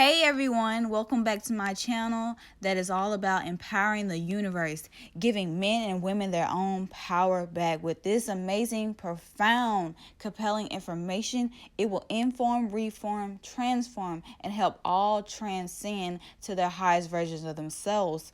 Hey everyone, welcome back to my channel that is all about empowering the universe, giving men and women their own power back. With this amazing, profound, compelling information, it will inform, reform, transform, and help all transcend to their highest versions of themselves.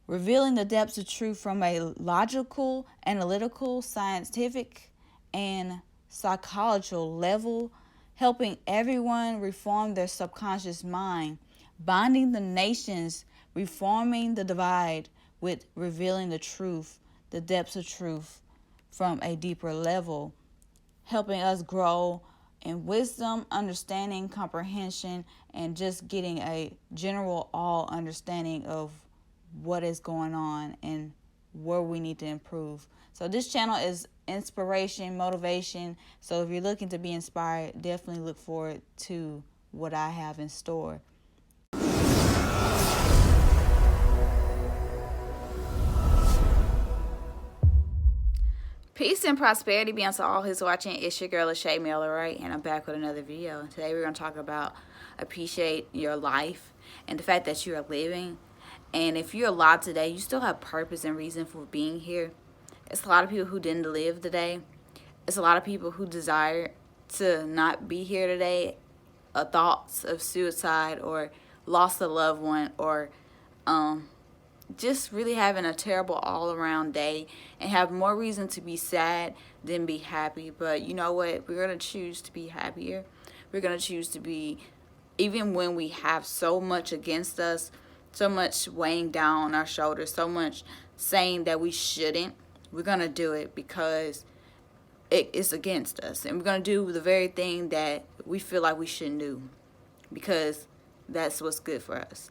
Revealing the depths of truth from a logical, analytical, scientific, and psychological level, helping everyone reform their subconscious mind, bonding the nations, reforming the divide with revealing the truth, the depths of truth from a deeper level, helping us grow in wisdom, understanding, comprehension, and just getting a general all understanding of what is going on and where we need to improve. So this channel is inspiration, motivation. So if you're looking to be inspired, definitely look forward to what I have in store. Peace and prosperity be unto all who's watching. It's your girl, Shay Miller, right? And I'm back with another video. And today we're going to talk about appreciate your life and the fact that you're living. And if you're alive today, you still have purpose and reason for being here. It's a lot of people who didn't live today. It's a lot of people who desire to not be here today. Thoughts of suicide or lost a loved one or just really having a terrible all-around day and have more reason to be sad than be happy. But you know what? We're going to choose to be happier. We're going to choose to be, even when we have so much against us, so much weighing down on our shoulders, so much saying that we shouldn't, we're going to do it because it is against us. And we're going to do the very thing that we feel like we shouldn't do because that's what's good for us.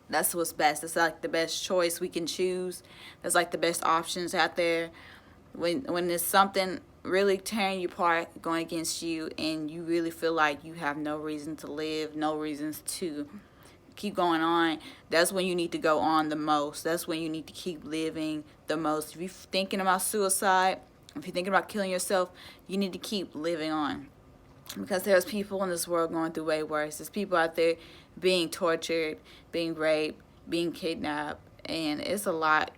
That's what's best. It's like the best choice we can choose. That's like the best options out there. When there's something really tearing you apart, going against you, and you really feel like you have no reason to live, no reasons to keep going on, that's when you need to go on the most. That's when you need to keep living the most. If you're thinking about suicide, if you're thinking about killing yourself, you need to keep living on. Because there's people in this world going through way worse. There's people out there being tortured, being raped, being kidnapped, and it's a lot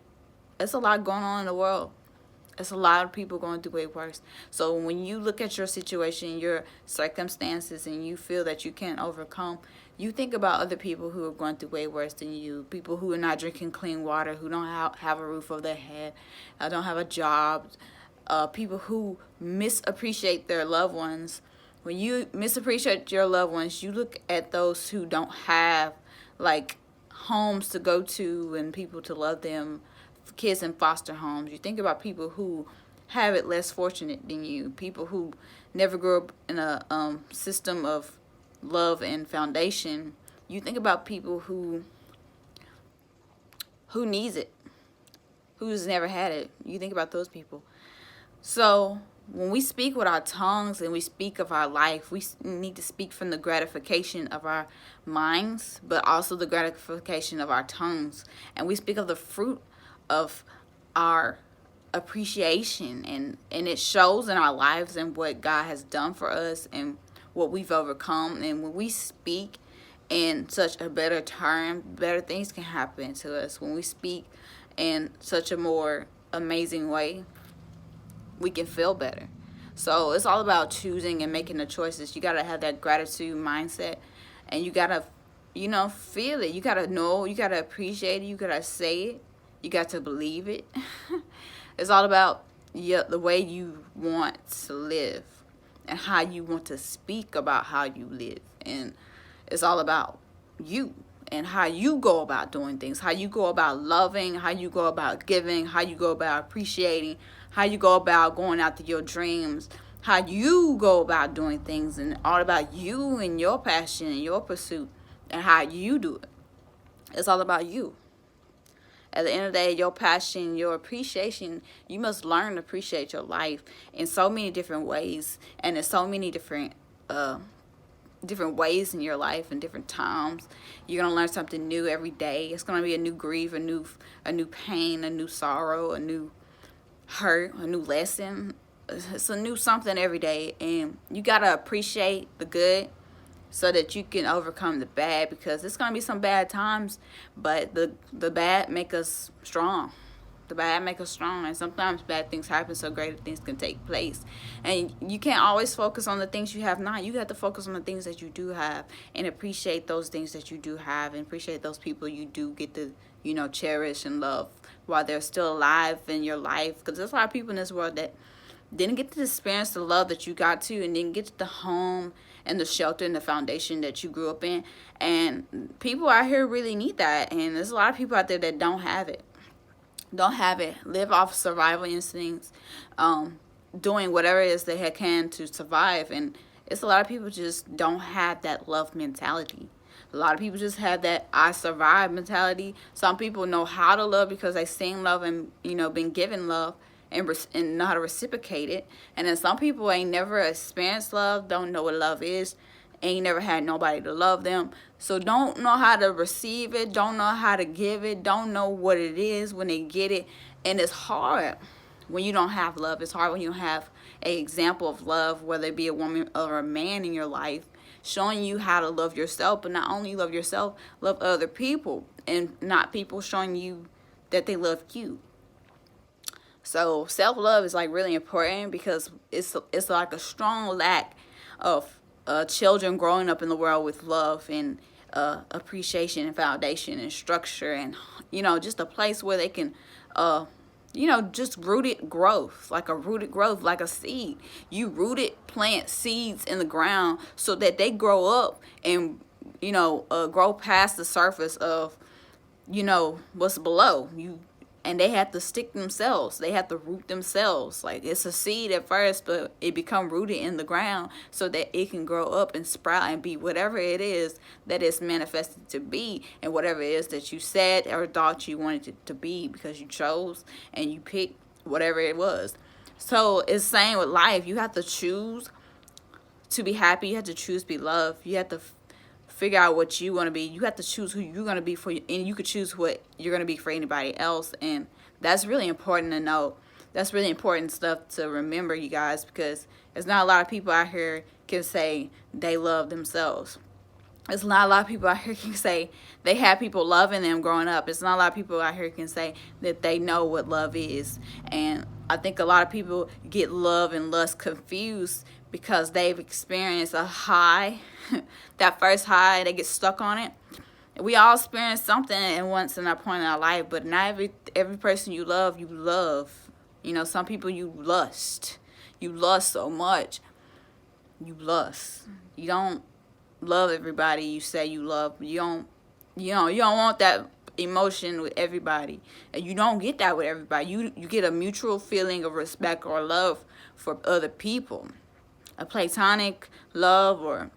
going on in the world. It's a lot of people going through way worse. So when you look at your situation, your circumstances, and you feel that you can't overcome, you think about other people who are going through way worse than you. People who are not drinking clean water, who don't have a roof over their head, don't have a job. People who misappreciate their loved ones. When you misappreciate your loved ones, you look at those who don't have like homes to go to and people to love them, kids in foster homes. You think about people who have it less fortunate than you, people who never grew up in a system of love and foundation. You think about people who needs it, who's never had it. You think about those people. So when we speak with our tongues and we speak of our life, we need to speak from the gratification of our minds, but also the gratification of our tongues. And we speak of the fruit of our appreciation, and it shows in our lives and what God has done for us and what we've overcome. And when we speak in such a better term, better things can happen to us. When we speak in such a more amazing way, we can feel better. So it's all about choosing and making the choices. You got to have that gratitude mindset, and you got to, feel it. You got to know, you got to appreciate it, you got to say it, you got to believe it. It's all about the way you want to live and how you want to speak about how you live. And it's all about you and how you go about doing things, how you go about loving, how you go about giving, how you go about appreciating, how you go about going after your dreams, how you go about doing things, and all about you and your passion and your pursuit and how you do it. It's all about you. At the end of the day, your passion, your appreciation, you must learn to appreciate your life in so many different ways, and in so many different ways in your life and different times. You're gonna learn something new every day. It's gonna be a new grief, a new pain, a new sorrow, a new hurt, a new lesson. It's a new something every day, and you gotta appreciate the good so that you can overcome the bad, because it's going to be some bad times, but the bad make us strong. The bad make us strong, and sometimes bad things happen so greater things can take place. And you can't always focus on the things you have not. You have to focus on the things that you do have, and appreciate those things that you do have, and appreciate those people you do get to, cherish and love while they're still alive in your life. Because there's a lot of people in this world that didn't get to experience the love that you got to, and didn't get to the home and the shelter and the foundation that you grew up in. And people out here really need that, and there's a lot of people out there that don't have it. Live off survival instincts, doing whatever it is they can to survive. And it's a lot of people just don't have that love mentality. A lot of people just have that I survive mentality. Some people know how to love because they seen love and been given love, and know how to reciprocate it. And then some people ain't never experienced love, don't know what love is, ain't never had nobody to love them, so don't know how to receive it, don't know how to give it, don't know what it is when they get it. And it's hard when you don't have love. It's hard when you don't have an example of love, whether it be a woman or a man in your life, showing you how to love yourself. But not only love yourself, love other people, and not people showing you that they love you. So self-love is like really important, because it's like a strong lack of children growing up in the world with love and appreciation and foundation and structure, and just a place where they can just rooted growth, like a seed. You plant seeds in the ground so that they grow up and grow past the surface of what's below you. And they have to stick themselves. They have to root themselves. Like, it's a seed at first, but it become rooted in the ground so that it can grow up and sprout and be whatever it is that it's manifested to be, and whatever it is that you said or thought you wanted it to be, because you chose and you picked whatever it was. So it's the same with life. You have to choose to be happy. You have to choose to be loved. You have to figure out what you want to be. You have to choose who you're going to be for you, and you could choose what you're going to be for anybody else. And that's really important to know. That's really important stuff to remember, you guys, because there's not a lot of people out here can say they love themselves. There's not a lot of people out here can say they have people loving them growing up. It's not a lot of people out here can say that they know what love is. And I think a lot of people get love and lust confused because they've experienced a high, that first high, they get stuck on it. We all experience something at once in our point in our life, but not every person you love, you love. Some people you lust. You lust so much. You lust. You don't love everybody you say you love. You don't want that emotion with everybody, and you don't get that with everybody. You get a mutual feeling of respect or love for other people, a platonic love, or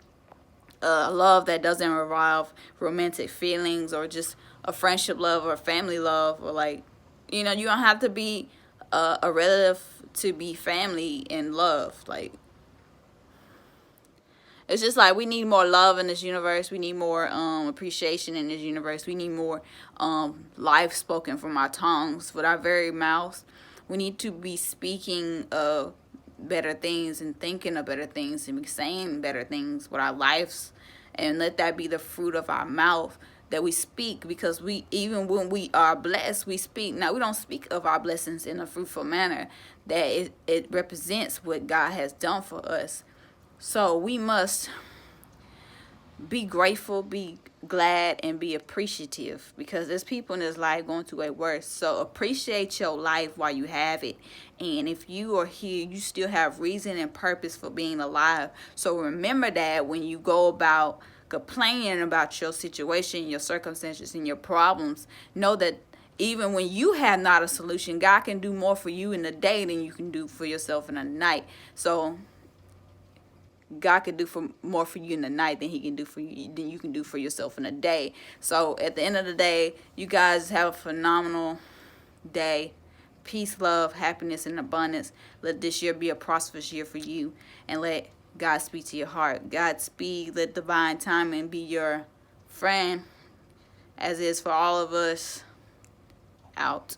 a love that doesn't involve romantic feelings, or just a friendship love or a family love, or you don't have to be a relative to be family and love. It's just like we need more love in this universe. We need more appreciation in this universe. We need more life spoken from our tongues, with our very mouths. We need to be speaking of better things and thinking of better things and be saying better things with our lives, and let that be the fruit of our mouth that we speak. Because even when we are blessed, we speak. Now, we don't speak of our blessings in a fruitful manner that it represents what God has done for us. So we must be grateful, be glad, and be appreciative, because there's people in this life going through a worse. So appreciate your life while you have it. And if you are here, you still have reason and purpose for being alive. So remember that when you go about complaining about your situation, your circumstances, and your problems, know that even when you have not a solution, God can do more for you in the day than you can do for yourself in the night. So God can do more for you in the night than you can do for yourself in a day. So at the end of the day, you guys have a phenomenal day. Peace, love, happiness, and abundance. Let this year be a prosperous year for you, and let God speak to your heart. Godspeed. Let divine timing be your friend, as is for all of us. Out.